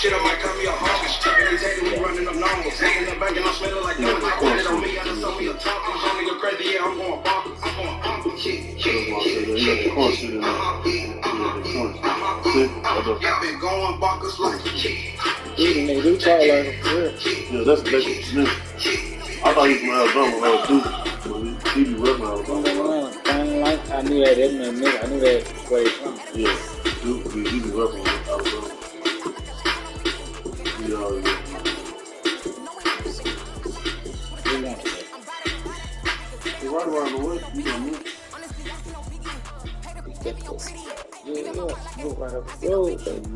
Shit, I might cut me a home. Every day we running up numbers. In the bank and I'm smelling like donuts. I want it on me, I done sold me a top. I'm showing you crazy, yeah, I'm going bonkers. I'm going bonkers. Yeah, been going bonkers like they do talk like him. Yeah, that's me. I thought he was from Alabama, Duke. He be repping Alabama. I knew that nigga. I knew that where he from. Yeah, Duke, he be repping Alabama. He already He's right around the way. You know me. Yeah, move right up the road, baby.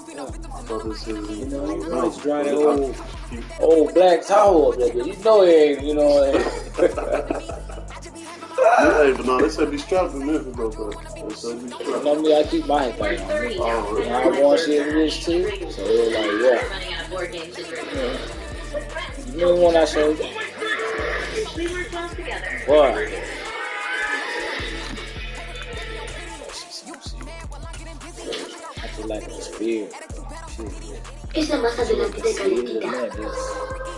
You know, you really drive that old black tower up there, but you know it ain't, you know. Hey, but no, they said be strapped in Memphis, though, bro. They said be strapped. You know me, I keep my thing on me. And I want shit to this too, so it was like, yeah. You know the one I showed you? What? I feel like it's weird. Es la más adelante de Calentita.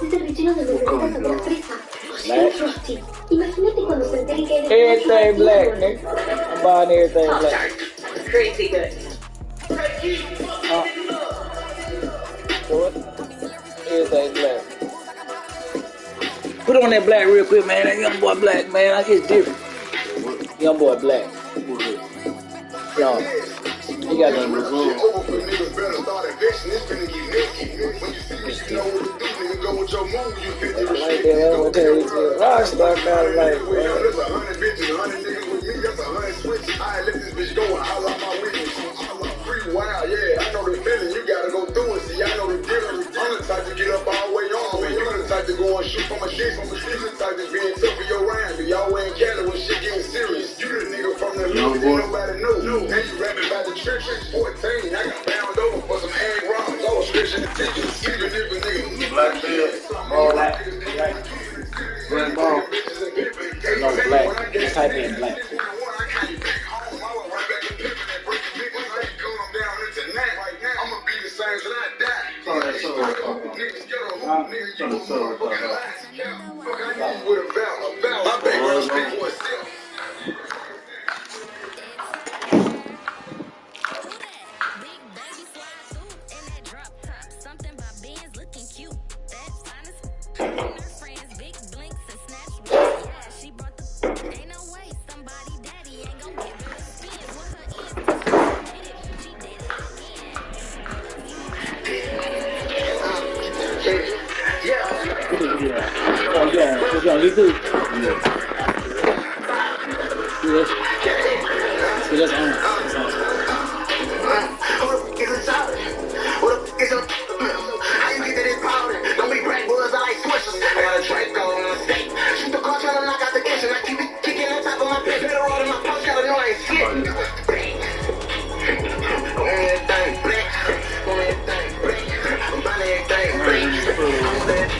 Es el vecino de los bebés de la fresa. Frosty. Imagínate cuando se entere que eres... Everything black, nigga. I'm buying everything black. Crazy good. What? Everything black. Put on that black real quick, man. That young boy black, man. It's different. Young boy black. Y'all. He got them resume. Like that, I'm gonna tell you to a rock star kind of like, wow, yeah, I know the feeling, you gotta go through it, see, I know the difference. I'm the type to get up all the way on, man, you're the type to go and shoot from a shit, you're the type to be in tough for your round, but y'all wearing Cali when shit getting serious. You the nigga from the loop that nobody knew, and you rapping about the trenches, 14, I got bound over for some egg rounds, all stretching the tickets, even if a nigga Black beard, all that. Black ball. no black. Just type in black. You do. See this? See this on. How you get that in powder? Don't be black boys, I like switches. I got a Draco on the state. Shoot the car trying to knock out the engine. I keep it kicking on top of my bed. Better roll in my pouch, gotta know I ain't slick. On everything black. On everything black. I'm buying everything black.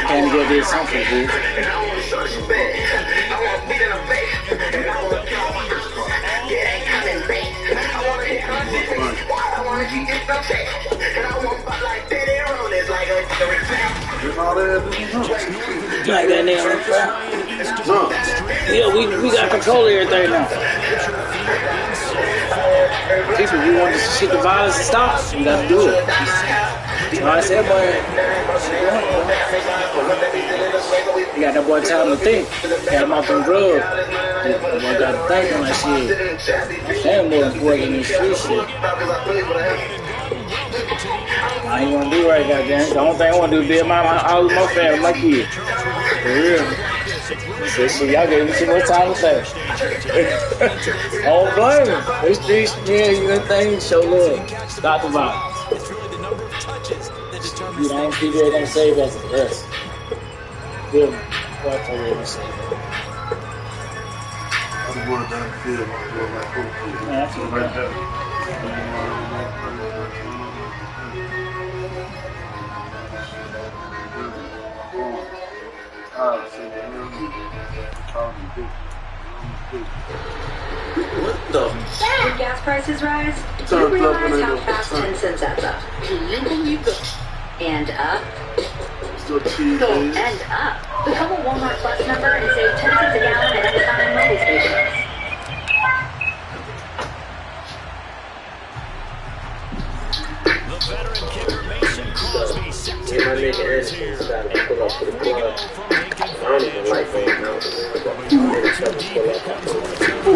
Trying to get this something, dude. Like that nigga on the front. Yeah, we got control of everything now. People, we want this shit, the violence to stop. We gotta do it. I said, boy, you got that boy telling him to think. Got him off them drugs. That boy got to think on that shit. Damn, more important than this street shit. I ain't gonna do right, goddamn. The only thing I wanna do is be my family, my kids. For real. So shit, y'all gave me too much time to think. I don't blame him. These streets, yeah, you know things, show love. Stop the violence. You know, people ain't gonna save us. Yes. Feel me? Watch over here and save us. I'm going down the field, I'm going like cool. Man, I feel right there. What the? When gas prices rise, you realize how fast 10 cents adds up. Can you believe that? And up. Still cheese. And up. Become a Walmart Plus member and save 10 cents a gallon at any time Mobil stations. The veteran kicker Mason Crosby set to the yards here. We go from Lincoln I don't even like him now. too deep at that 22.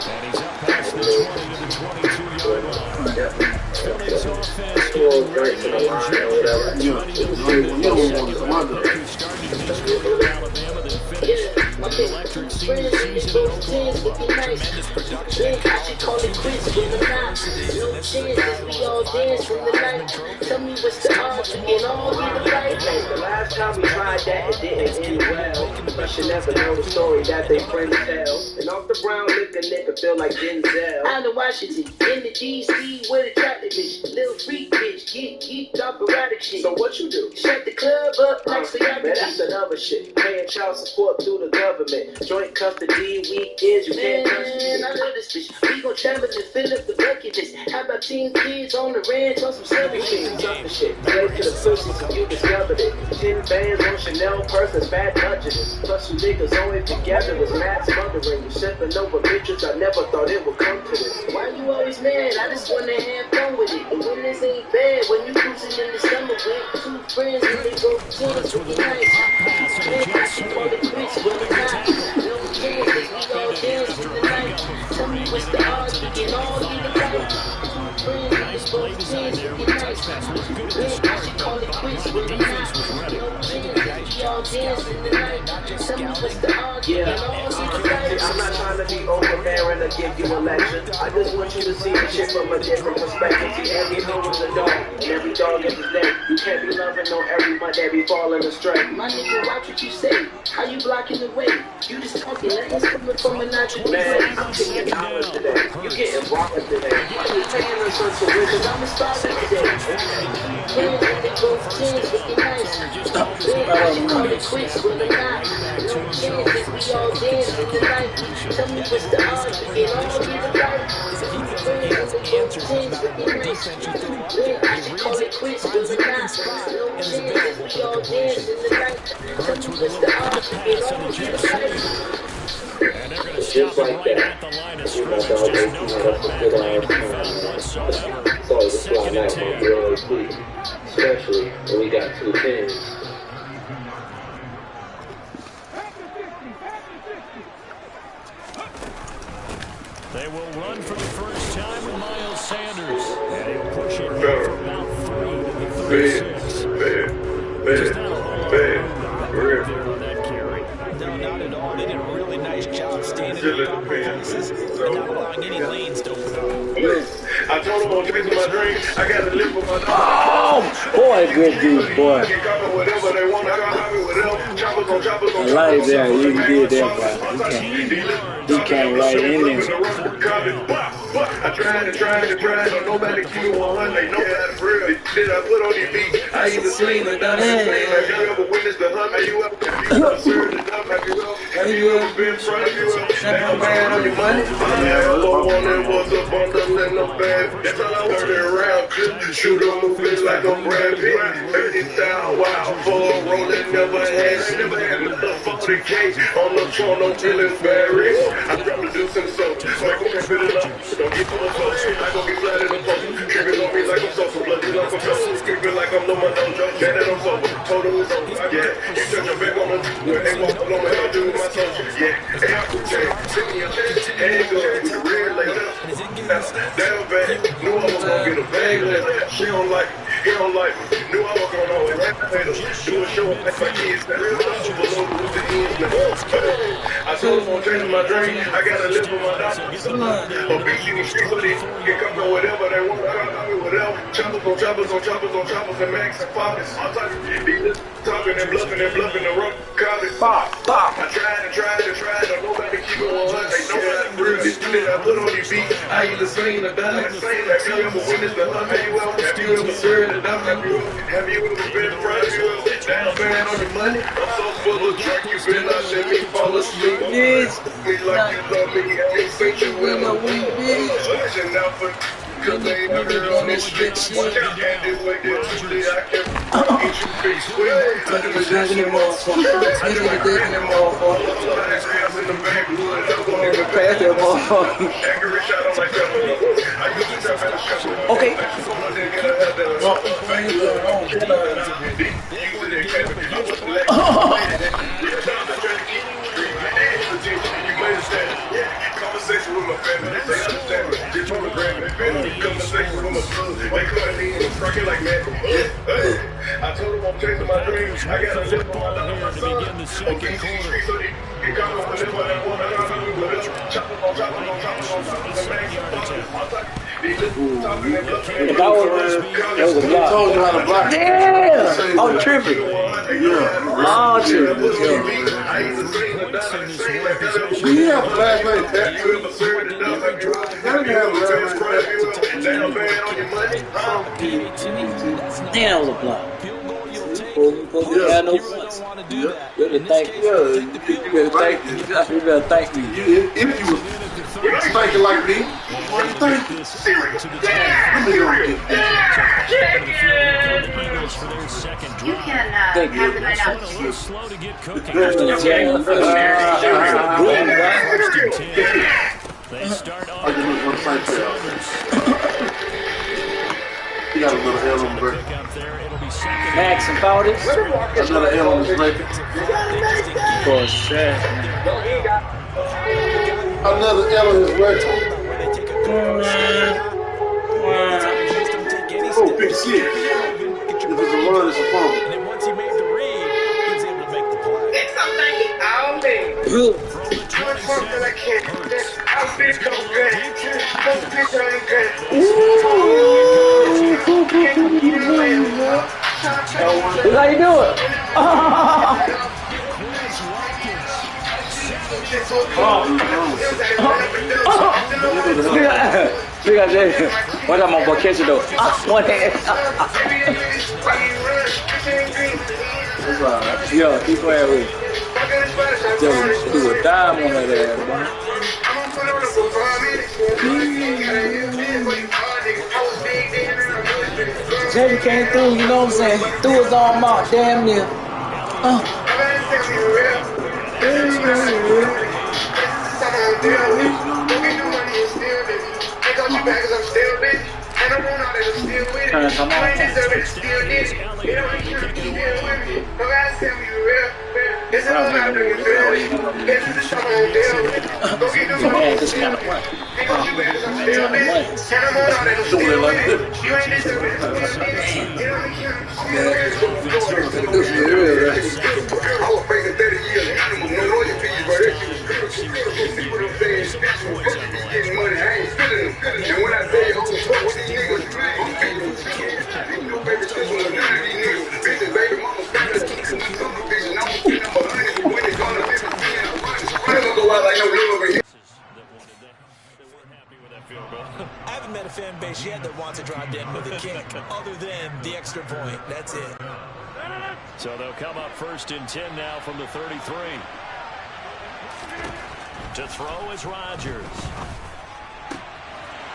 And he's up past the 20 to the 22-yard line. Phoenix offense getting ready to inject who started his career at Alabama, then finished with an electric senior season at Oklahoma. Tremendous production. Call it quits with a knot. No chances, we all dance from the night. Tell me what's the odds to get all in the right. The last time we tried that, it didn't end well. You should never know the story that they friends tell. And off the brown liquor, nigga feel like Denzel. Out of Washington, in the DC with a chocolate bitch. Little freak bitch, get geeked off erotic shit. So what you do? Shut the club up like Man, that's another shit. Paying child support through the government. Joint custody weekends, you can't touch Man, I love this bitch. We gon' travel and fill up the bucket list. How about 10 kids on the ranch on some silver shit? Tougher shit. Slave to the pussy, so you discovered it. 10 bands on Chanel purses, fat budgeters. Plus you niggas only together was mad smothering. You sipping over bitches, I never thought it would come to this. Why you always mad? I just wanna have fun with it. And when this ain't bad, when you cruising in the summer with 2 friends and they go to Runs with a nice. nice pass and Man, I gets should through. call it quits with a knot. No chances, we all dance in the night. Tell me what's the odds to get all in the right. 2 friends and they go to nice. Man, I should call it quits with a knot. No chances, we all dance in the night. Tell me what's the odds to get all in the right. I'm not trying to be overbearing or give you a lecture. I just want you to see the shit from a different perspective. See, every hoe is a dog, and every dog is his name. You can't be loving on everyone that be falling astray. My nigga, watch what you say. How you blocking the way? You just talking, nothing's coming from a natural Man, place. I'm taking dollars today. You getting robbed today. You paying us on tuition. I'm a starter today. Friends and they both chance looking nice. Man, I should call it quits with a knot. No chances, we all dance in the night. Tell me what's the odds to get all in the right. Friends and they both chance looking nice. Man, I should call it quits with a knot. No chances, we all dance in the night. Tell me what's the odds to get all in the right. And they're going to stop him right at the line of scrimmage. Just no cutback or injury foul whatsoever. Second and 10. Especially when we got 2 pins. They will run for the first time with Miles Sanders. And he'll push it for about 3 to the 36. Just not a whole lot of room there on that carry. No, not at all. They did a really nice job standing in proper places and not allowing any lanes to open up. I told him on chasing my dream, I got to live for my dog. Oh, boy, good dude, boy. Whatever they want, I got choppers on choppers on I like that. You did that, boy. He came right in there. I tried and tried and tried, but nobody keep it 100. They know that's real. Did I put on these beats? I either seen or done it. Have you ever witnessed the hunt? Have you ever served the dump? Have you ever been front? Have you ever been bad on your money? All I wanted was a bundle and no bad. That's all I heard it around. Shoot a movie like a Brad Pitt. 50,000 wild for a rolling, never had another 40K on the phone, no feeling very. I'm producing so, make them fit it up. Don't get too much close. I gon' get flat in the post. Tripping on me like I'm social, bloody like I'm social. Creeping like I'm no my dojo. Bad that I'm sober. Total is over. Yeah, you turn your back on the when they walk on my head, do my social. Yeah, hey, I could change. Send me a chance. And go with the red later. Damn bad. Knew I was gonna get a bag later. She don't like me. He don't like me. Knew I was gonna always rap later. Do a show like my kids. That real hustle below with the ends now. I told him I'm changing my dream. I gotta live for my doctor. Or beat in the street, but they get come on whatever they want. I gotta do whatever. Choppers on choppers on choppers on choppers and max and pockets. I'm talking and bluffing the rough college. I tried and tried and tried. I nobody keep it 100. They know that I'm real. This shit I put on these beats. I either sing or die. Have you ever witnessed the hunt? Have you ever served? absurd enough. Have you ever been friends? Down bad on your money? I'm so full of drink, you better not let me fall asleep. Yes. Me like you love me, I ain't seen you in a week. Listen now for cause they ain't heard on this street. Watch out, and this way, this Tuesday, I can get you fixed with. I do the shit in the motherfucker. I do my green in the motherfucker. In the backwood, I'm gonna even pass that motherfucker. Accurate shot on my shovel. I used to trap at a shovel. Okay. Conversation with my family, they say understand me. Just want to grab me, conversation with my son. They couldn't even crack it like that. I told them I'm chasing my dreams. I got to live on my son. Okay, so they got on the live on that woman. Chopping on chopping on chopping on chopping. The man That was a block. told you how to block. Damn! Oh, tripping. Yeah. Oh, tripping. Yeah, last night that you ever served enough. Have you ever Damn, that was a block. Yeah, no fronts. You better thank me. You better thank me. If you was thinking like me, what do you think? You can have the night out. Slow to get cooking. They start on You got a little L on the break. Max and Powders. Another L on this record. For sure. Another L on his record. Oh, big shit. If it's a run, it's a fumble. And then once he made the read, he was able to make the play. It's something all day. I'm something I can't. I'll be so good. Don't be so good. How you doing? Look at that. What am I going to catch it though? One hand. Yo, keep playing with it. Just do a dime on that ass, man. Jerry came through, you know what I'm saying? Threw his arm out, damn near. I haven't met a fan base yet that wants to drive in with a kick, other than the extra point. That's it. So they'll come up 1st and 10 now from the 33. To throw is Rodgers.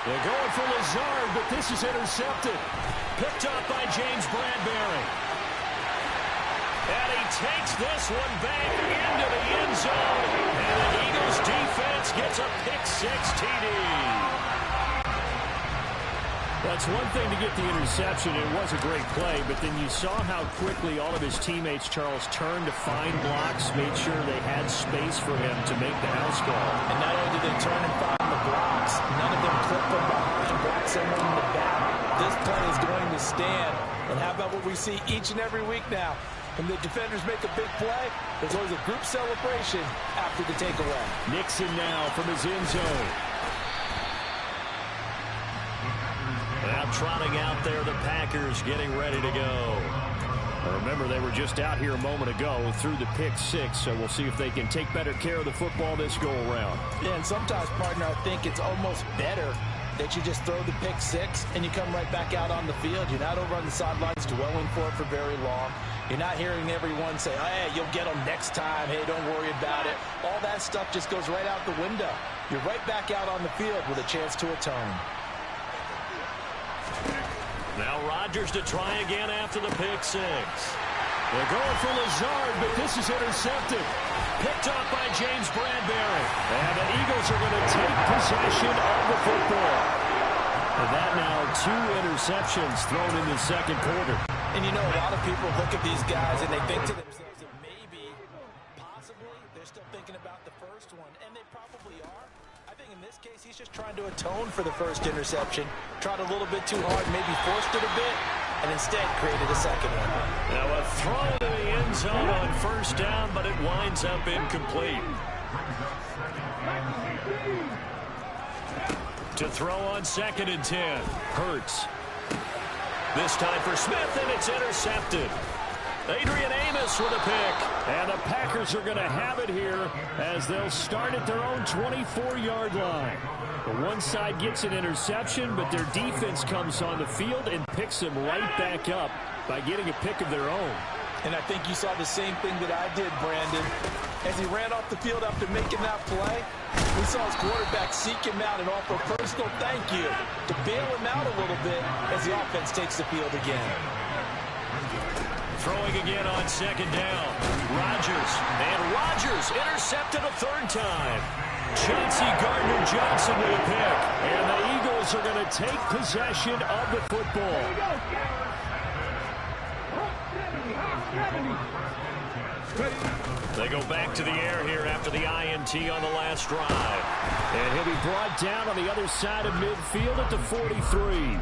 They're going for Lazard, but this is intercepted. Picked up by James Bradbury. And he takes this one back into the end zone. And the Eagles defense gets a pick-6 TD. That's one thing to get the interception. It was a great play, but then you saw how quickly all of his teammates, Charles, turned to find blocks, made sure they had space for him to make the house call. And not only did they turn and find the blocks, none of them clip from behind, block someone in the back. This play is going to stand. And how about what we see each and every week now? When the defenders make a big play, there's always a group celebration after the takeaway. Nixon now from his end zone. Now trotting out there, the Packers getting ready to go. Now remember, they were just out here a moment ago through the pick-6, so we'll see if they can take better care of the football this go-around. Yeah, and sometimes, partner, I think it's almost better that you just throw the pick six and you come right back out on the field. You're not over on the sidelines dwelling for it for very long. You're not hearing everyone say, hey, you'll get them next time. Hey, don't worry about it. All that stuff just goes right out the window. You're right back out on the field with a chance to atone. Now Rodgers to try again after the pick six. They're going for Lazard, but this is intercepted. Picked off by James Bradbury. And the Eagles are going to take possession of the football. And that now 2 interceptions thrown in the second quarter. And you know, a lot of people look at these guys and they think to themselves that maybe, possibly, they're still thinking about the first one. And they probably are. I think in this case, he's just trying to atone for the first interception. Tried a little bit too hard, maybe forced it a bit, and instead created a second one. Now a throw to the end zone on first down, but it winds up incomplete. To throw on 2nd and 10. Hurts. This time for Smith, and it's intercepted. Adrian Amos with a pick. And the Packers are going to have it here as they'll start at their own 24-yard line. The one side gets an interception, but their defense comes on the field and picks them right back up by getting a pick of their own. And I think you saw the same thing that I did, Brandon. As he ran off the field after making that play, we saw his quarterback seek him out and offer a personal thank you to bail him out a little bit as the offense takes the field again. Throwing again on 2nd down. Rodgers. And Rodgers intercepted a 3rd time. Chauncey Gardner-Johnson with a pick. And the Eagles are going to take possession of the football. They go back to the air here after the INT on the last drive. And he'll be brought down on the other side of midfield at the 43.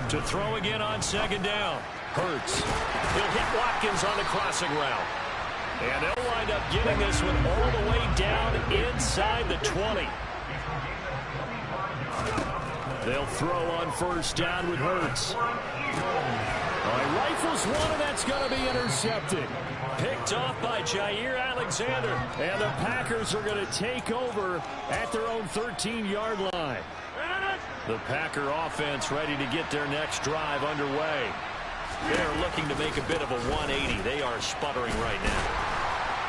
To throw again on 2nd down. Hurts. He'll hit Watkins on the crossing route. And they'll wind up getting this one all the way down inside the 20. They'll throw on first down with Hurts. Rifles one, and that's going to be intercepted. Picked off by Jair Alexander. And the Packers are going to take over at their own 13-yard line. The Packer offense ready to get their next drive underway. They're looking to make a bit of a 180. They are sputtering right now.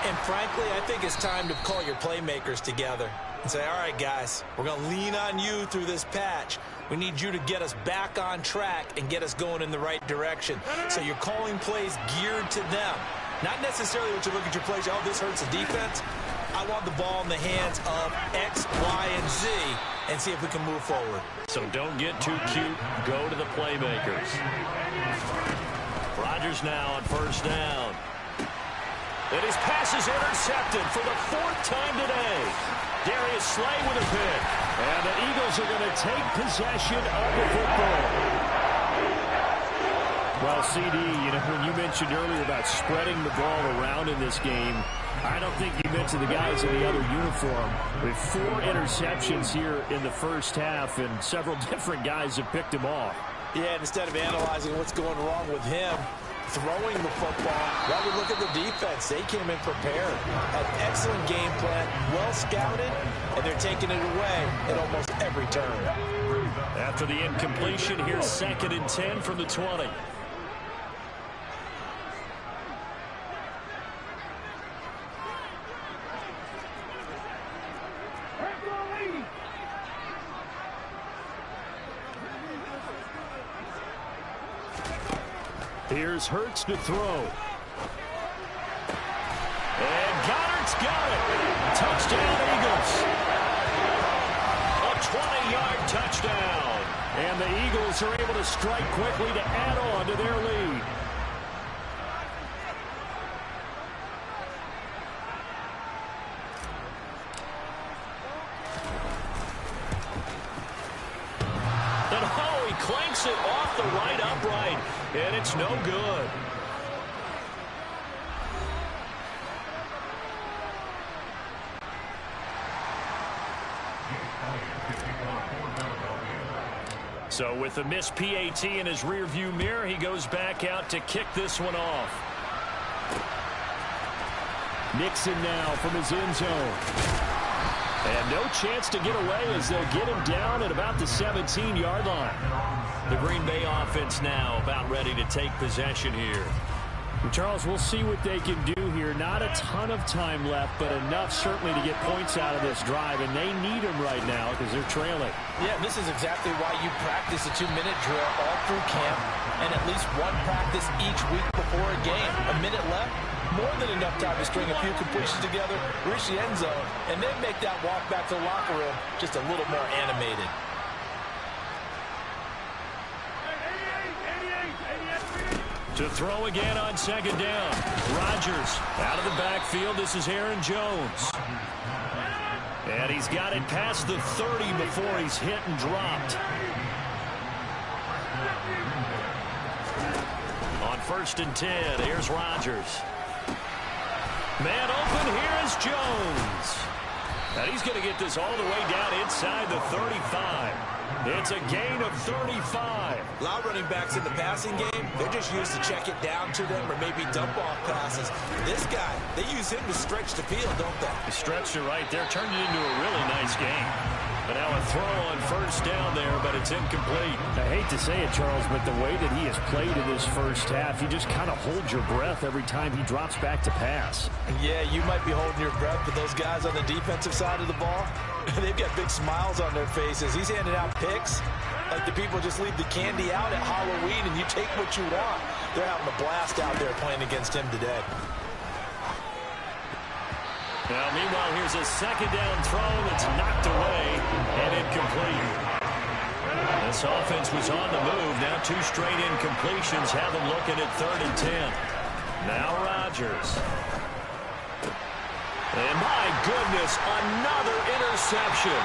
And frankly, I think it's time to call your playmakers together and say, all right, guys, we're going to lean on you through this patch. We need you to get us back on track and get us going in the right direction. So you're calling plays geared to them. Not necessarily what you look at your plays, oh, this hurts the defense. I want the ball in the hands of X, Y, and Z and see if we can move forward. So don't get too cute. Go to the playmakers. Rodgers now on first down. And his pass is intercepted for the 4th time today. Darius Slay with a pick. And the Eagles are going to take possession of the football. Well, CD, you know, when you mentioned earlier about spreading the ball around in this game, I don't think you mentioned the guys in the other uniform. With 4 interceptions here in the first half, and several different guys have picked him off. Yeah, and instead of analyzing what's going wrong with him, throwing the football, rather look at the defense. They came in prepared, had an excellent game plan, well scouted, and they're taking it away at almost every turn. After the incompletion, here's 2nd and 10 from the 20. Here's Hurts to throw. And Goddard's got it. Touchdown, Eagles. A 20-yard touchdown. And the Eagles are able to strike quickly to add on to their lead. And oh, he clanks it off the right upright. And it's no good. So with a missed PAT in his rearview mirror, he goes back out to kick this one off. Nixon now from his end zone. And no chance to get away as they'll get him down at about the 17-yard line. The Green Bay offense now about ready to take possession here. Charles, we'll see what they can do here. Not a ton of time left, but enough certainly to get points out of this drive, and they need them right now because they're trailing. Yeah, this is exactly why you practice a 2-minute drill all through camp and at least one practice each week before a game. A minute left, more than enough time to string a few completions together, reach the end zone, and then make that walk back to the locker room just a little more animated. To throw again on second down. Rodgers out of the backfield. This is Aaron Jones. And he's got it past the 30 before he's hit and dropped. On 1st and 10, here's Rodgers. Man open, here is Jones. And he's going to get this all the way down inside the 35. It's a gain of 35. A lot of running backs in the passing game, they're just used to check it down to them or maybe dump off passes. This guy, they use him to stretch the field, don't they? He stretched it right there, turned it into a really nice game. But now a throw on 1st down there, but it's incomplete. I hate to say it, Charles, but the way that he has played in this first half, you just kind of hold your breath every time he drops back to pass. Yeah, you might be holding your breath, but those guys on the defensive side of the ball, they've got big smiles on their faces. He's handing out picks like the people just leave the candy out at Halloween and you take what you want. They're having a blast out there playing against him today. Now, meanwhile, here's a 2nd down throw that's knocked away and incomplete. This offense was on the move. Now 2 straight incompletions have them looking at 3rd and 10. Now Rodgers. And my goodness, another interception.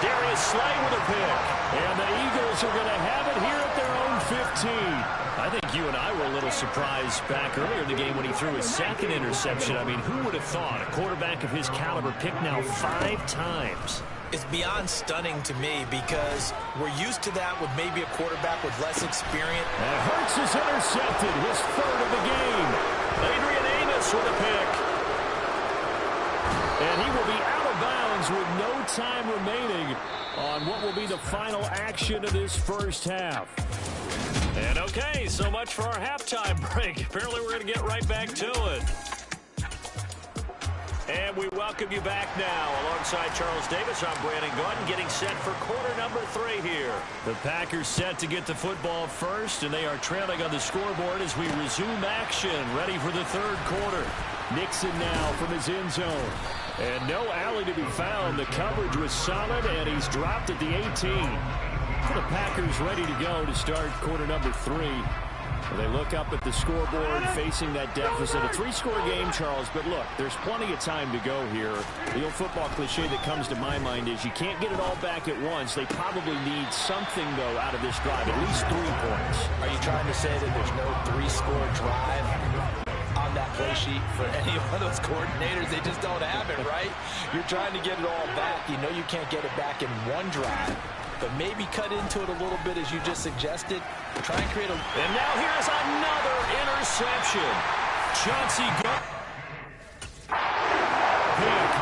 Darius Slay with a pick. And the Eagles are going to have it here at their own 15. I think you and I were a little surprised back earlier in the game when he threw his 2nd interception. I mean, who would have thought a quarterback of his caliber picked now 5 times? It's beyond stunning to me because we're used to that with maybe a quarterback with less experience. And Hurts is intercepted, his 3rd of the game. Adrian Amos with a pick. And he will be out of bounds with no time remaining on what will be the final action of this first half. And okay, so much for our halftime break. Apparently we're going to get right back to it. And we welcome you back now. Alongside Charles Davis, I'm Brandon Gordon, getting set for quarter number 3 here. The Packers set to get the football first, and they are trailing on the scoreboard as we resume action, ready for the 3rd quarter. Nixon now from his end zone. And no alley to be found. The coverage was solid, and he's dropped at the 18. For the Packers ready to go to start quarter number 3. They look up at the scoreboard facing that deficit. A 3-score game, Charles, but look, there's plenty of time to go here. The old football cliche that comes to my mind is you can't get it all back at once. They probably need something, though, out of this drive, at least 3 points. Are you trying to say that there's no 3-score drive on that play sheet for any one of those coordinators? They just don't have it, right? You're trying to get it all back. You know you can't get it back in one drive. But maybe cut into it a little bit as you just suggested. Try and create a... And now here's another interception. Chauncey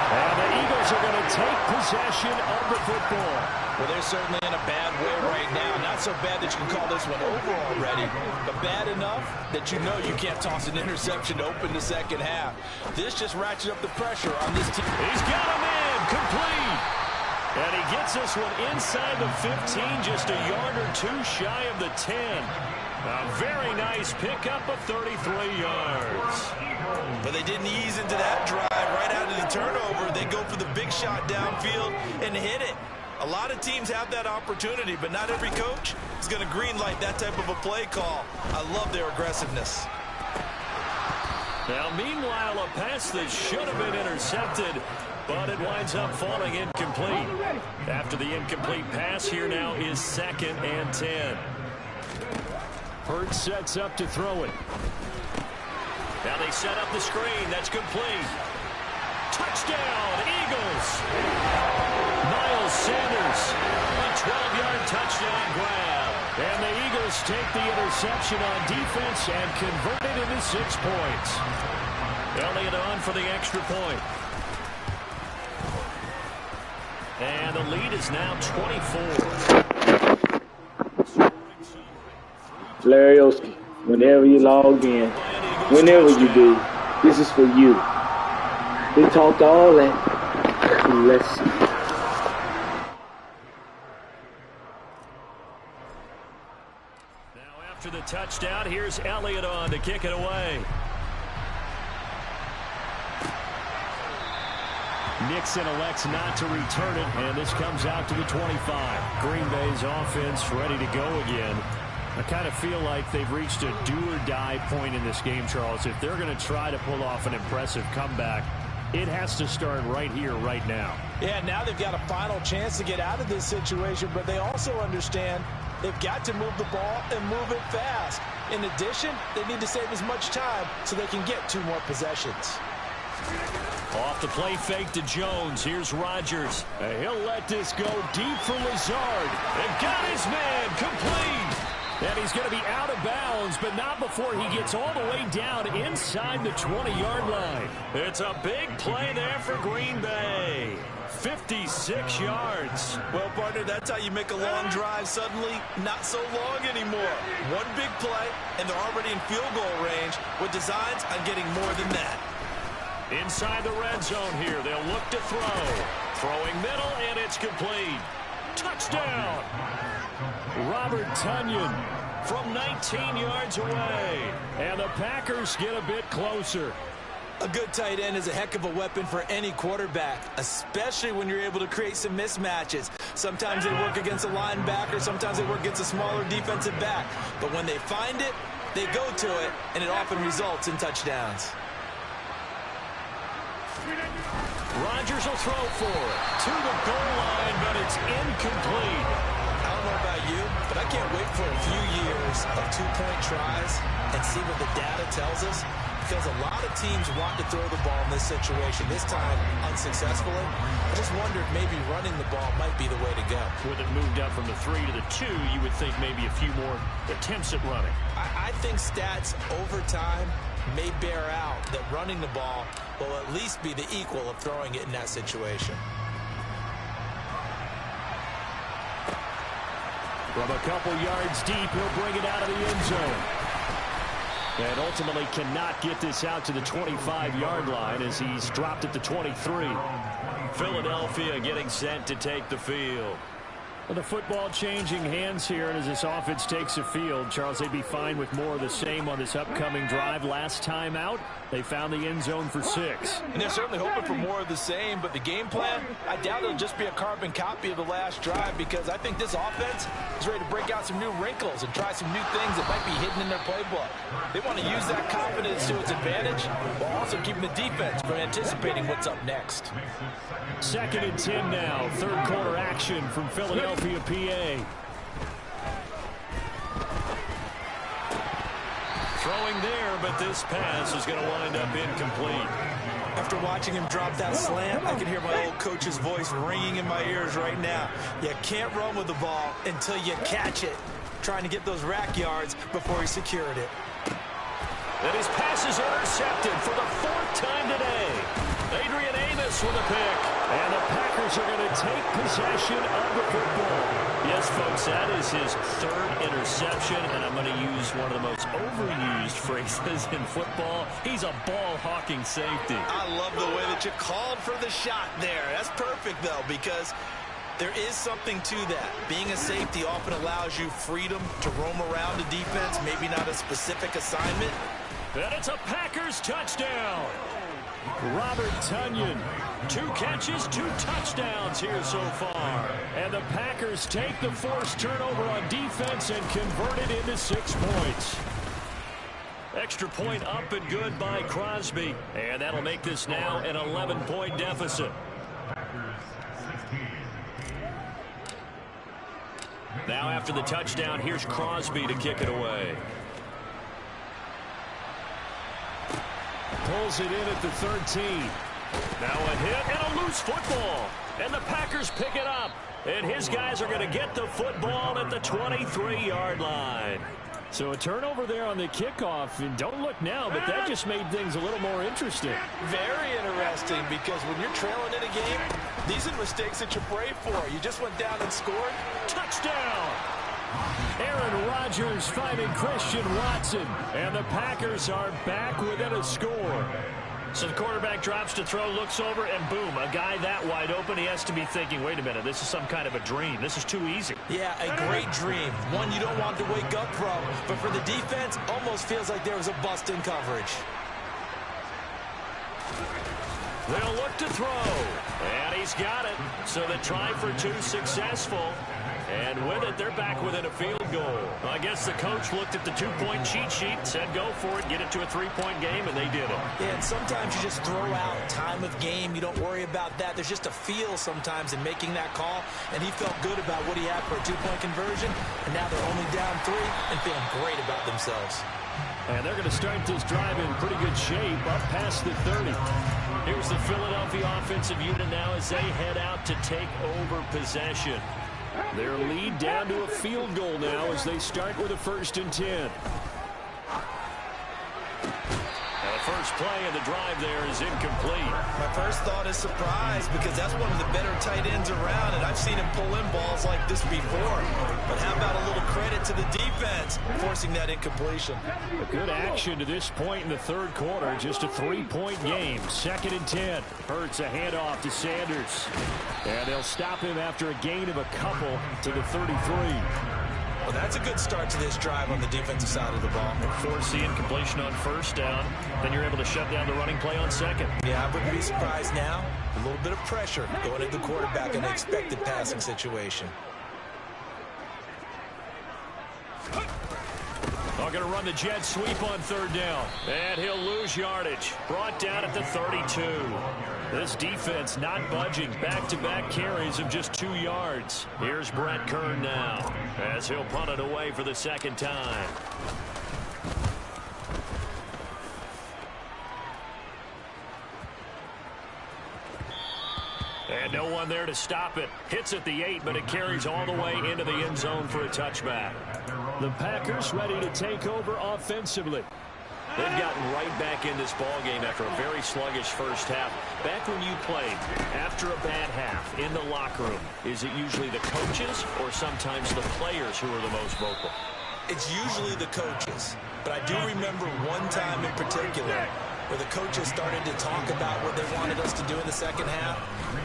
And the Eagles are going to take possession of the football. Well, they're certainly in a bad way right now. Not so bad that you can call this one over already, but bad enough that you know you can't toss an interception to open the second half. This just ratchets up the pressure on this team. He's got him in, complete. And he gets this one inside the 15, just a yard or 2 shy of the 10. A very nice pickup of 33 yards. But they didn't ease into that drive right out of the turnover. They go for the big shot downfield and hit it. A lot of teams have that opportunity, but not every coach is going to greenlight that type of a play call. I love their aggressiveness. Now, meanwhile, a pass that should have been intercepted, but it winds up falling incomplete. After the incomplete pass, here now is 2nd and 10. Hurts sets up to throw it. Now they set up the screen. That's complete. Touchdown, Eagles. Miles Sanders, a 12-yard touchdown grab. And the Eagles take the interception on defense and convert it into 6 points. Elliott on for the extra point. And the lead is now 24. Larry, whenever you log in, whenever you do, this is for you. We talked all that. Let's see. Now after the touchdown, here's Elliott on to kick it away. Nixon elects not to return it, and this comes out to the 25. Green Bay's offense ready to go again. I kind of feel like they've reached a do-or-die point in this game, Charles. If they're going to try to pull off an impressive comeback, it has to start right here, right now. Yeah, now they've got a final chance to get out of this situation, but they also understand they've got to move the ball and move it fast. In addition, they need to save as much time so they can get 2 more possessions. Off the play fake to Jones. Here's Rodgers. He'll let this go deep for Lazard. And got his man complete. And he's going to be out of bounds, but not before he gets all the way down inside the 20-yard line. It's a big play there for Green Bay. 56 yards. Well, partner, that's how you make a long drive suddenly not so long anymore. One big play, and they're already in field goal range with designs on getting more than that. Inside the red zone here, they'll look to throw. Throwing middle, and it's complete. Touchdown! Robert Tonyan from 19 yards away. And the Packers get a bit closer. A good tight end is a heck of a weapon for any quarterback, especially when you're able to create some mismatches. Sometimes they work against a linebacker, sometimes they work against a smaller defensive back. But when they find it, they go to it, and it often results in touchdowns. Rodgers will throw for it to the goal line, but it's incomplete. I don't know about you, but I can't wait for a few years of 2-point tries and see what the data tells us, because a lot of teams want to throw the ball in this situation, this time unsuccessfully. I just wonder if maybe running the ball might be the way to go. With it moved up from the 3 to the 2, you would think maybe a few more attempts at running. I think stats over time may bear out that running the ball will at least be the equal of throwing it in that situation. From a couple yards deep, he'll bring it out of the end zone. And ultimately cannot get this out to the 25-yard line as he's dropped at the 23. Philadelphia getting set to take the field. Well, the football changing hands here, and as this offense takes the field, Charles, they'd be fine with more of the same on this upcoming drive. Last time out, they found the end zone for 6. And they're certainly hoping for more of the same, but the game plan, I doubt it'll just be a carbon copy of the last drive, because I think this offense is ready to break out some new wrinkles and try some new things that might be hidden in their playbook. They want to use that confidence to its advantage, while also keeping the defense from anticipating what's up next. 2nd and 10 now. 3rd quarter action from Philadelphia, PA. Throwing there, but this pass is going to wind up incomplete. After watching him drop that slant, I can hear my old coach's voice ringing in my ears right now. You can't run with the ball until you catch it. Trying to get those rack yards before he secured it. And his pass is intercepted for the 4th time today. Adrian Amos with a pick. And the Packers are going to take possession of the football. Yes, folks, that is his 3rd interception, and I'm going to use one of the most overused phrases in football. He's a ball-hawking safety. I love the way that you called for the shot there. That's perfect, though, because there is something to that. Being a safety often allows you freedom to roam around the defense, maybe not a specific assignment. And it's a Packers touchdown. Robert Tonyan, 2 catches, 2 touchdowns here so far. And the Packers take the forced turnover on defense and convert it into 6 points. Extra point up and good by Crosby. And that'll make this now an 11-point deficit. Now after the touchdown, here's Crosby to kick it away. Pulls it in at the 13. Now a hit and a loose football. And the Packers pick it up. And his guys are going to get the football at the 23-yard line. So a turnover there on the kickoff, and don't look now, but that just made things a little more interesting. Very interesting, because when you're trailing in a game, these are the mistakes that you pray for. You just went down and scored. Touchdown! Aaron Rodgers finding Christian Watson, and the Packers are back within a score. So the quarterback drops to throw, looks over, and boom, a guy that wide open, he has to be thinking, wait a minute, this is some kind of a dream. This is too easy. Yeah, a great dream. One you don't want to wake up from. But for the defense, almost feels like there was a bust in coverage. They'll look to throw, and he's got it. So the try for two successful. And with it, they're back within a field goal. I guess the coach looked at the two-point cheat sheet, said go for it, get it to a three-point game, and they did it. Yeah, and sometimes you just throw out time of game. You don't worry about that. There's just a feel sometimes in making that call, and he felt good about what he had for a two-point conversion, and now they're only down 3 and feeling great about themselves. And they're going to start this drive in pretty good shape, up past the 30. Here's the Philadelphia offensive unit now as they head out to take over possession. Their lead down to a field goal now as they start with a 1st and 10. And the first play of the drive there is incomplete. My first thought is surprise, because that's one of the better tight ends around, and I've seen him pull in balls like this before. But how about a little credit to the defense forcing that incompletion? A good action to this point in the 3rd quarter. Just a 3-point game. 2nd and 10. Hurts a handoff to Sanders. And they'll stop him after a gain of a couple to the 33. Well, that's a good start to this drive on the defensive side of the ball. Force the incompletion on 1st down. Then you're able to shut down the running play on 2nd. Yeah, I wouldn't be surprised now. A little bit of pressure going at the quarterback in an expected passing situation. They're going to run the jet sweep on 3rd down. And he'll lose yardage. Brought down at the 32. This defense not budging. Back-to-back carries of just 2 yards. Here's Brett Kern now as he'll punt it away for the 2nd time. And no one there to stop it. Hits at the 8, but it carries all the way into the end zone for a touchback. The Packers ready to take over offensively. They've gotten right back in this ballgame after a very sluggish first half. Back when you played, after a bad half in the locker room, is it usually the coaches or sometimes the players who are the most vocal? It's usually the coaches. But I do remember one time in particular where the coaches started to talk about what they wanted us to do in the 2nd half.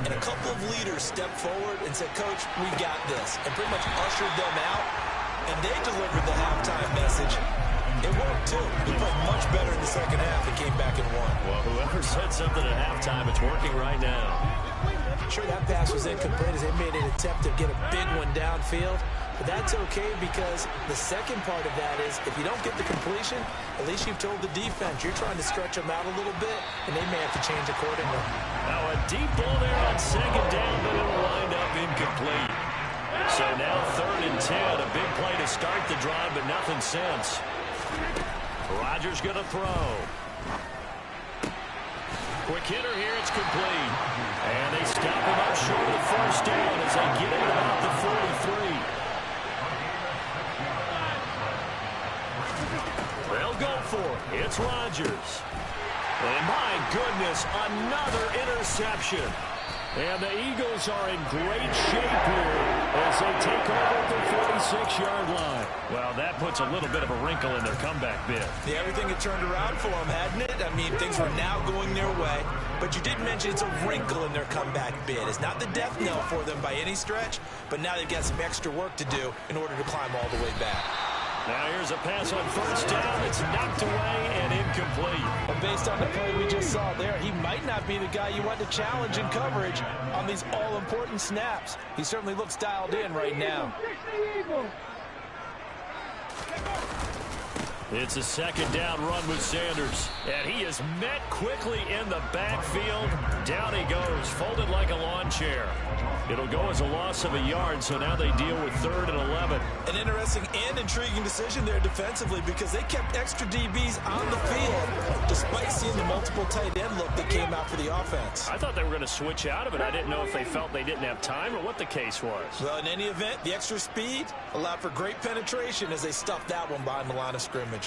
And a couple of leaders stepped forward and said, Coach, we got this. And pretty much ushered them out. And they delivered the halftime message. It worked, too. We played much better in the 2nd half and came back and won. Well, whoever said something at halftime, it's working right now. Sure, that pass was incomplete as they made an attempt to get a big one downfield. But that's okay, because the second part of that is if you don't get the completion, at least you've told the defense you're trying to stretch them out a little bit, and they may have to change accordingly. Now a deep ball there on 2nd down, but it'll wind up incomplete. So now 3rd and 10, a big play to start the drive, but nothing since. Rodgers going to throw. Quick hitter here, it's complete. And they stop him up short of the 1st down as they get him about the 43. They'll go for it. It's Rodgers. And my goodness, another interception. And the Eagles are in great shape here as they take over at the 46-yard line. Well, that puts a little bit of a wrinkle in their comeback bid. Yeah, everything had turned around for them, hadn't it? I mean, things were now going their way. But you did mention it's a wrinkle in their comeback bid. It's not the death knell for them by any stretch, but now they've got some extra work to do in order to climb all the way back. Now here's a pass on 1st down. It's knocked away and incomplete. But based on the play we just saw there, he might not be the guy you want to challenge in coverage on these all-important snaps. He certainly looks dialed in right now. It's a second down run with Sanders. And he is met quickly in the backfield. Down he goes, folded like a lawn chair. It'll go as a loss of a yard, so now they deal with 3rd and 11. An interesting and intriguing decision there defensively because they kept extra DBs on the field despite seeing the multiple tight end look that came out for the offense. I thought they were going to switch out of it. I didn't know if they felt they didn't have time or what the case was. Well, in any event, the extra speed allowed for great penetration as they stuffed that one behind the line of scrimmage.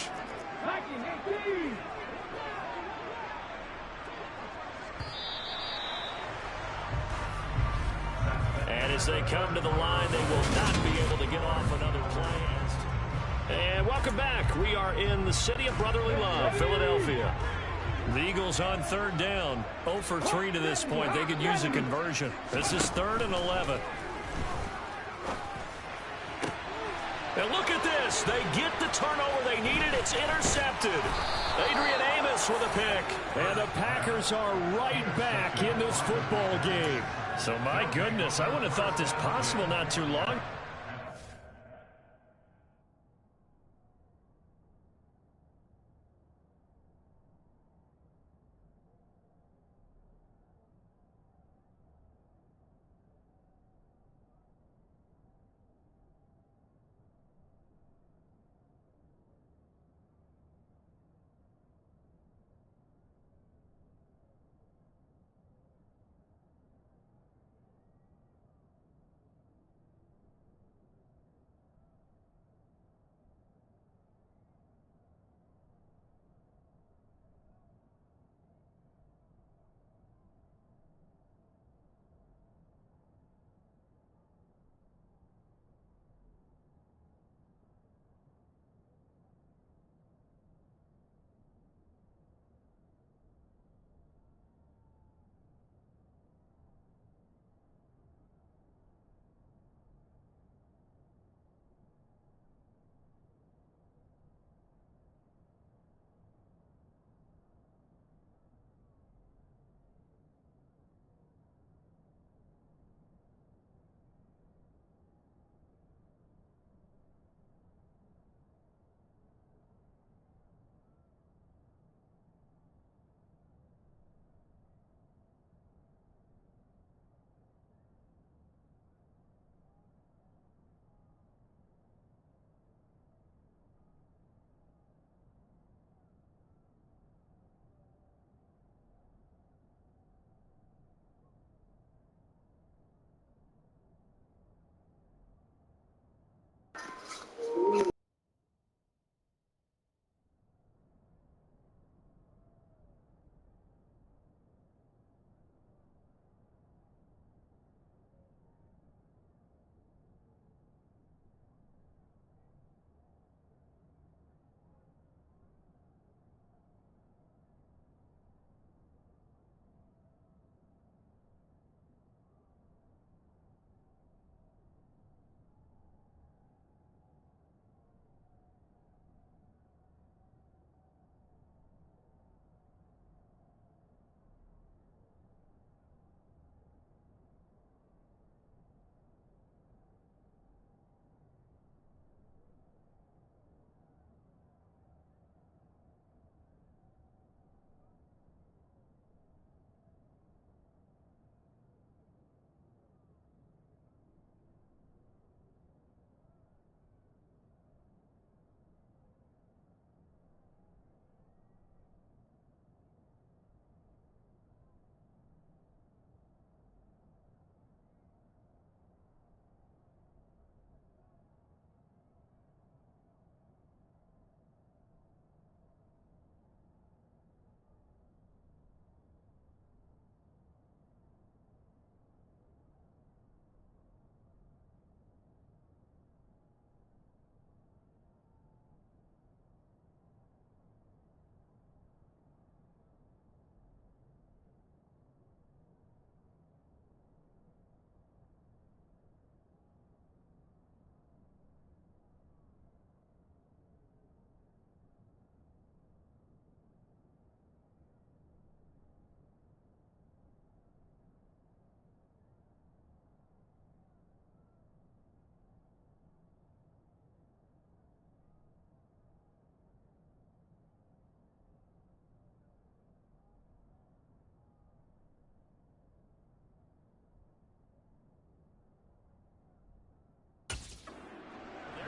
And as they come to the line, they will not be able to get off another play. And welcome back. We are in the city of brotherly love, Philadelphia. The Eagles on 3rd down. 0 for 3 to this point. They could use a conversion. This is 3rd and 11. And look at this. They get the turnover they needed. It's intercepted. Adrian Amos with a pick. And the Packers are right back in this football game. So, my goodness, I wouldn't have thought this possible not too long.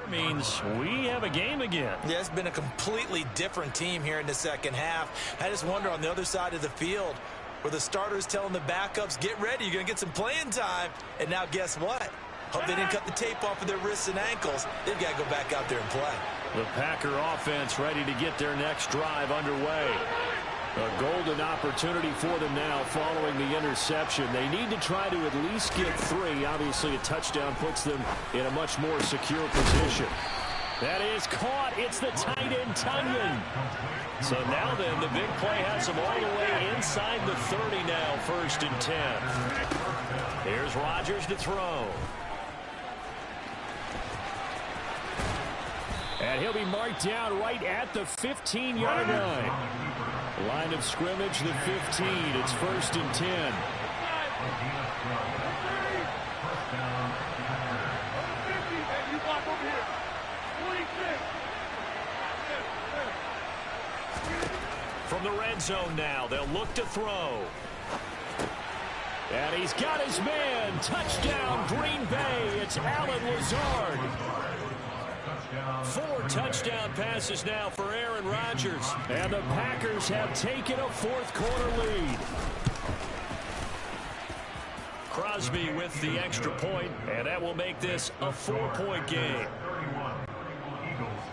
score means we have a game again. Yeah, it's been a completely different team here in the second half. I just wonder on the other side of the field where the starters telling the backups, get ready, you're going to get some playing time. And now guess what? Hope they didn't cut the tape off of their wrists and ankles. They've got to go back out there and play. The Packer offense ready to get their next drive underway. A golden opportunity for them now following the interception. They need to try to at least get 3. Obviously, a touchdown puts them in a much more secure position. That is caught. It's the tight end, Tunyon. So now then, the big play has them all the way inside the 30 now, 1st and 10. Here's Rodgers to throw. And he'll be marked down right at the 15-yard line. Line of scrimmage, the 15. It's 1st and 10. From the red zone now, they'll look to throw. And he's got his man. Touchdown, Green Bay. It's Allen Lazard. 4 touchdown passes now for Aaron Rodgers. And the Packers have taken a 4th quarter lead. Crosby with the extra point, and that will make this a 4-point game.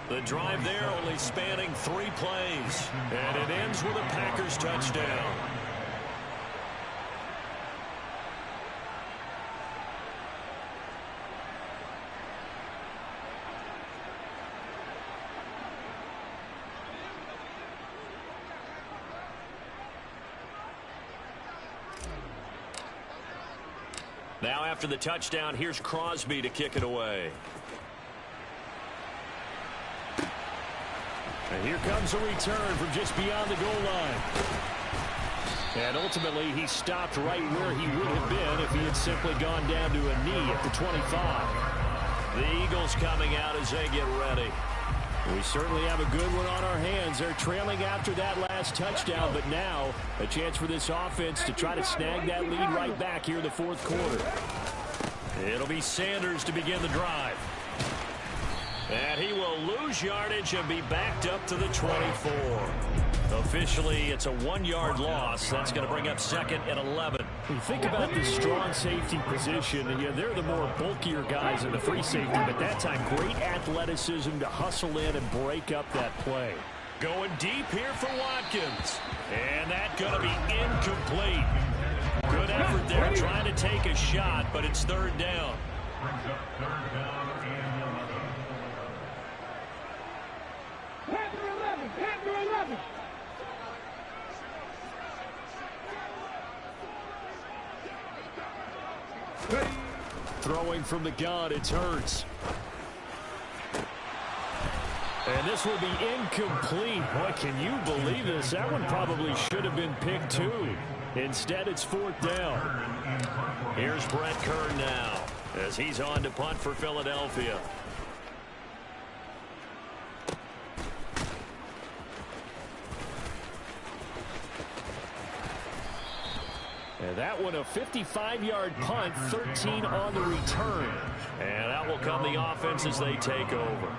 The drive there only spanning 3 plays. And it ends with a Packers touchdown. Now after the touchdown, here's Crosby to kick it away. And here comes a return from just beyond the goal line. And ultimately, he stopped right where he would have been if he had simply gone down to a knee at the 25. The Eagles coming out as they get ready. We certainly have a good one on our hands. They're trailing after that last touchdown, but now a chance for this offense to try to snag that lead right back here in the 4th quarter. It'll be Sanders to begin the drive. And he will lose yardage and be backed up to the 24. Officially, it's a 1-yard loss. That's going to bring up 2nd and 11. You think about the strong safety position, and they're the more bulkier guys in the free safety, but that time, great athleticism to hustle in and break up that play. Going deep here for Watkins. And that's going to be incomplete. Good effort there, trying to take a shot, but it's 3rd down. Brings up 3rd down and 11. Panther 11, Panther 11. Throwing from the gun, it's Hurts. And this will be incomplete. Boy, can you believe this? That one probably should have been picked too. Instead, it's 4th down. Here's Brett Kern now as he's on to punt for Philadelphia. And that one, a 55-yard punt, 13 on the return. And out will come the offense as they take over.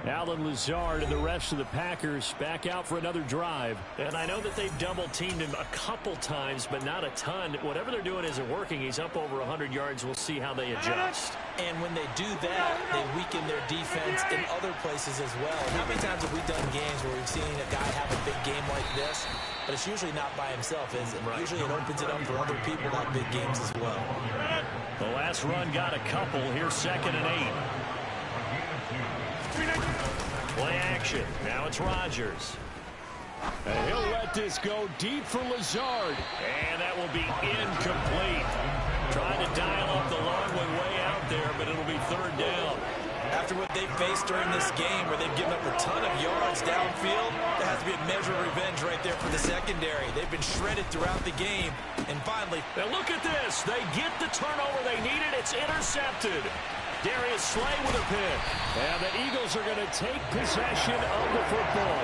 Allen Lazard and the rest of the Packers back out for another drive. And I know that they've double-teamed him a couple times, but not a ton. Whatever they're doing isn't working. He's up over 100 yards. We'll see how they adjust. And when they do that, they weaken their defense in other places as well. How many times have we done games where we've seen a guy have a big game like this? But it's usually not by himself, is it? Right. Usually it opens it up for other people to have big games as well. The last run got a couple. Here's 2nd and 8. Play action. Now it's Rodgers. And he'll let this go deep for Lazard. And that will be incomplete. Trying to dial up the long way out there, but it'll be 3rd down. After what they've faced during this game where they've given up a ton of yards downfield, there has to be a measure of revenge right there for the secondary. They've been shredded throughout the game. And finally, now look at this. They get the turnover they needed. It's intercepted. Darius Slay with a pick. And the Eagles are going to take possession of the football.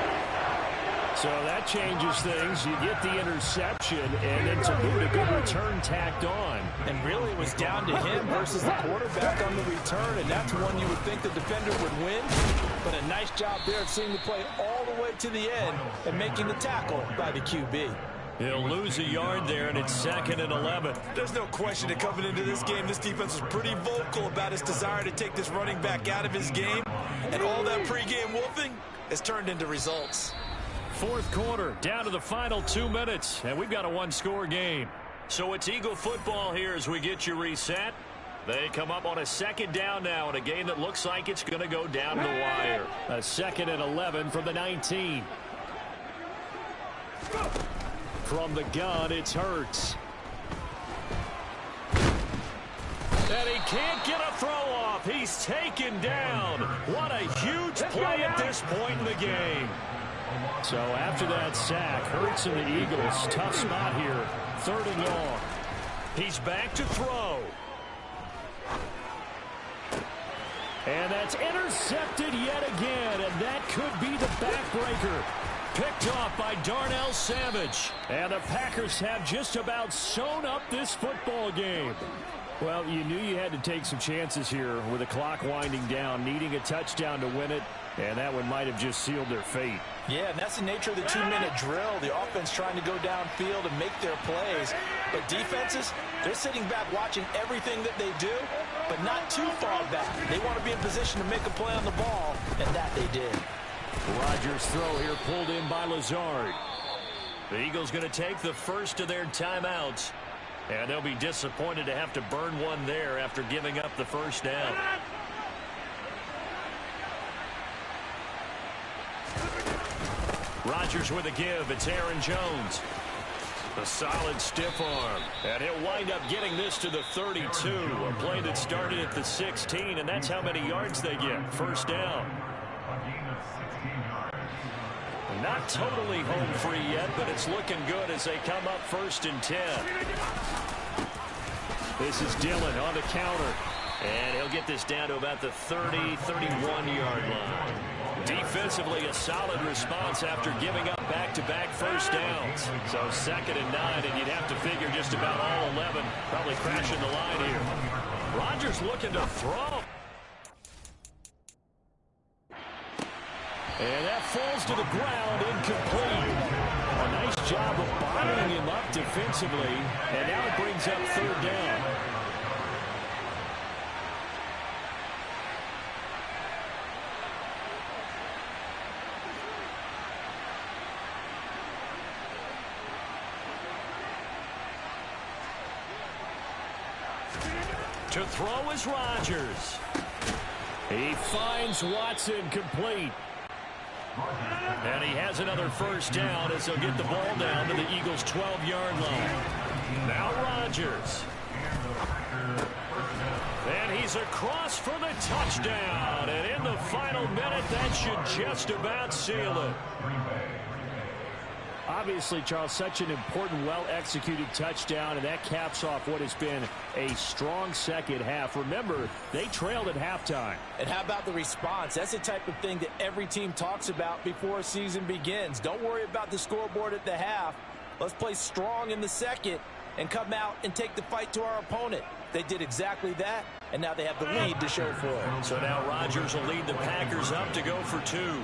So that changes things. You get the interception, and then to boot, a good return tacked on. And really, it was down to him versus the quarterback on the return, and that's one you would think the defender would win. But a nice job there of seeing the play all the way to the end and making the tackle by the QB. He'll lose a yard there, and it's 2nd and 11. There's no question that coming into this game, this defense was pretty vocal about his desire to take this running back out of his game. And all that pregame wolfing has turned into results. 4th quarter, down to the final 2 minutes, and we've got a one-score game. So it's Eagle football here as we get you reset. They come up on a 2nd down now in a game that looks like it's going to go down to the wire. A 2nd and 11 from the 19. From the gun, it's Hurts. And he can't get a throw off. He's taken down. What a huge play at this point in the game. So after that sack, Hurts and the Eagles, tough spot here. 3rd and long. He's back to throw. And that's intercepted yet again, and that could be the backbreaker. Picked off by Darnell Savage. And the Packers have just about sewn up this football game. Well, you knew you had to take some chances here with the clock winding down, needing a touchdown to win it, and that one might have just sealed their fate. Yeah, and that's the nature of the 2-minute drill. The offense trying to go downfield and make their plays. But defenses, they're sitting back watching everything that they do, but not too far back. They want to be in position to make a play on the ball, and that they did. Rodgers' throw here pulled in by Lazard. The Eagles going to take the first of their timeouts, and they'll be disappointed to have to burn one there after giving up the first down. Rodgers with a give. It's Aaron Jones. A solid stiff arm. And he'll wind up getting this to the 32. A play that started at the 16, and that's how many yards they get. First down. Not totally home free yet, but it's looking good as they come up 1st and 10. This is Dillon on the counter. And he'll get this down to about the 30, 31-yard line. Defensively, a solid response after giving up back-to-back first downs. So 2nd and 9, and you'd have to figure just about all 11 probably crashing the line here. Rodgers looking to throw. And that falls to the ground, incomplete. A nice job of bottling him up defensively, and now it brings up 3rd down. To throw is Rodgers. He finds Watson complete. And he has another first down as he'll get the ball down to the Eagles' 12-yard line. Now Rodgers. And he's across for the touchdown. And in the final minute, that should just about seal it. Obviously, Charles, such an important, well-executed touchdown, and that caps off what has been a strong second half. Remember, they trailed at halftime. And how about the response? That's the type of thing that every team talks about before a season begins. Don't worry about the scoreboard at the half. Let's play strong in the second and come out and take the fight to our opponent. They did exactly that, and now they have the lead to show for it. So now Rodgers will lead the Packers up to go for 2.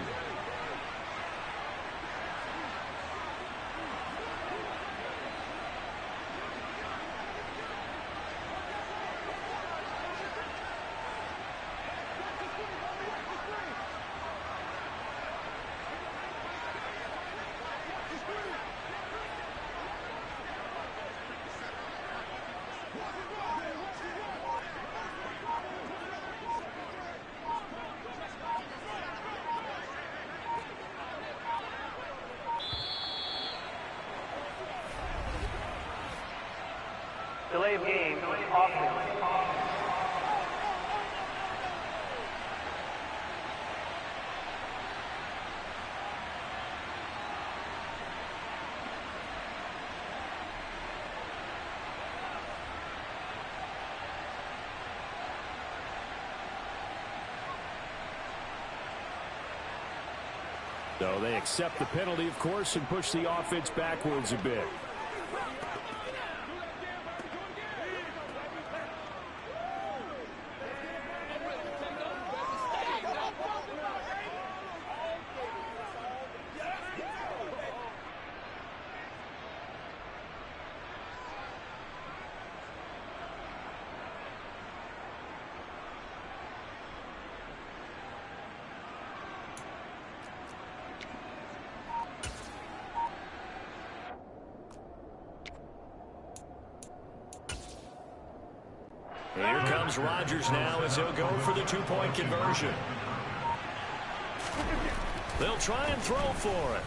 Delay of game, offense. So they accept the penalty, of course, and push the offense backwards a bit. Here comes Rodgers now as he'll go for the two-point conversion. They'll try and throw for it.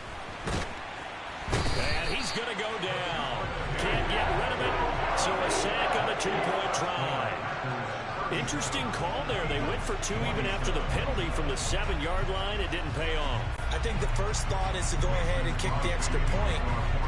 And he's going to go down. Can't get rid of it. So a sack on a two-point try. Interesting call there. They went for two even after the penalty from the 7-yard line. It didn't pay off. I think the first thought is to go ahead and kick the extra point,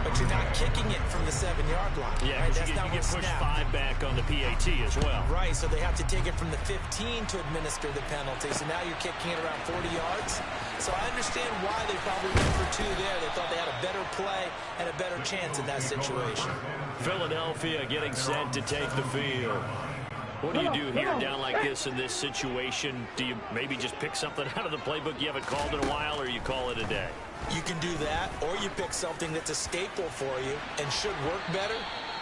but you're not kicking it from the 7-yard line. Yeah, right? That's you get pushed 5 back on the PAT as well. Right, so they have to take it from the 15 to administer the penalty. So now you're kicking it around 40 yards. So I understand why they probably went for two there. They thought they had a better play and a better chance in that situation. Philadelphia getting set to take the field. What do you do here down like this in this situation? Do you maybe just pick something out of the playbook you haven't called in a while, or you call it a day? You can do that, or you pick something that's a staple for you and should work better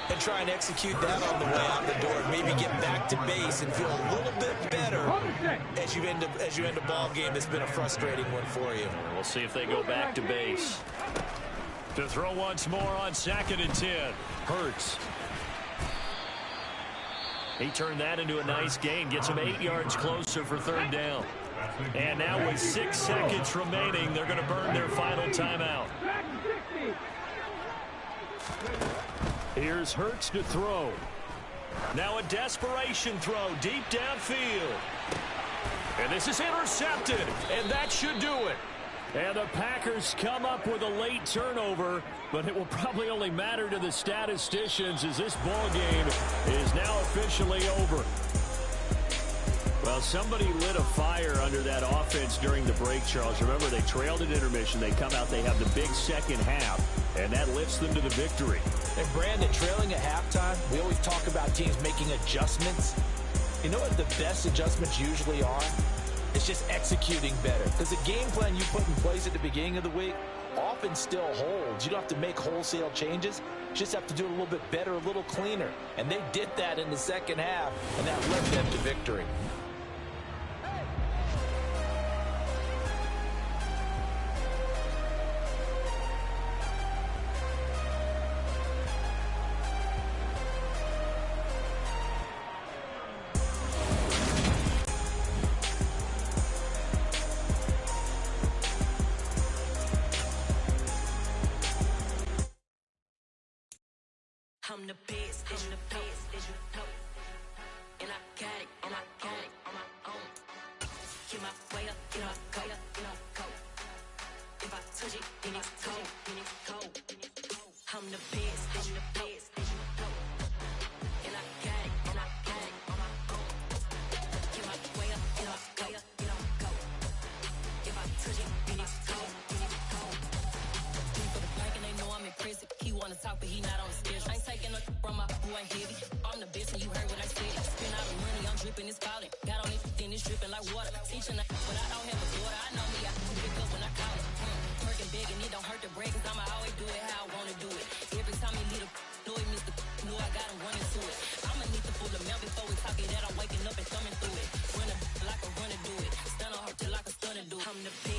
and try and execute that on the way out the door and maybe get back to base and feel a little bit better as you end a ball game that's been a frustrating one for you. We'll see if they go back to base. To throw once more on 2nd and 10. Hurts. He turned that into a nice gain. Gets him 8 yards closer for 3rd down. And now with 6 seconds remaining, they're going to burn their final timeout. Here's Hurts to throw. Now a desperation throw deep downfield. And this is intercepted, and that should do it. And the Packers come up with a late turnover, but it will probably only matter to the statisticians as this ball game is now officially over. Well, somebody lit a fire under that offense during the break, Charles. Remember, they trailed at intermission. They come out, they have the big second half, and that lifts them to the victory. And Brandon, trailing at halftime, we always talk about teams making adjustments. You know what the best adjustments usually are? It's just executing better. Because the game plan you put in place at the beginning of the week often still holds. You don't have to make wholesale changes. You just have to do it a little bit better, a little cleaner. And they did that in the second half, and that led them to victory. I'm the best, and you know. And I got it, on my own. Get my way up, get my go. If I touch it, then it's cold. I'm the best, and you know. And I got it, on my own. Get my way up, get my go. If I touch it, then it's cold. For the blank and they know I'm impressive. He wanna talk, but he not on the schedule. I ain't taking no from my boy heavy. I'm the best and you heard what I said. Spend all the money, I'm dripping, it's falling. Got on it, then it's dripping like water. Teaching but I don't have a daughter. I know me, I can pick up when I call it. Twerking big and it don't hurt the break, cause I'ma always do it how I wanna do it. Every time he lead a know he missed the know I got him running to it. I'ma need to pull the mail before we talking that I'm waking up and thumbing through it. Run like a runner do it. Stun on her till like a stunner do it. I'm the best.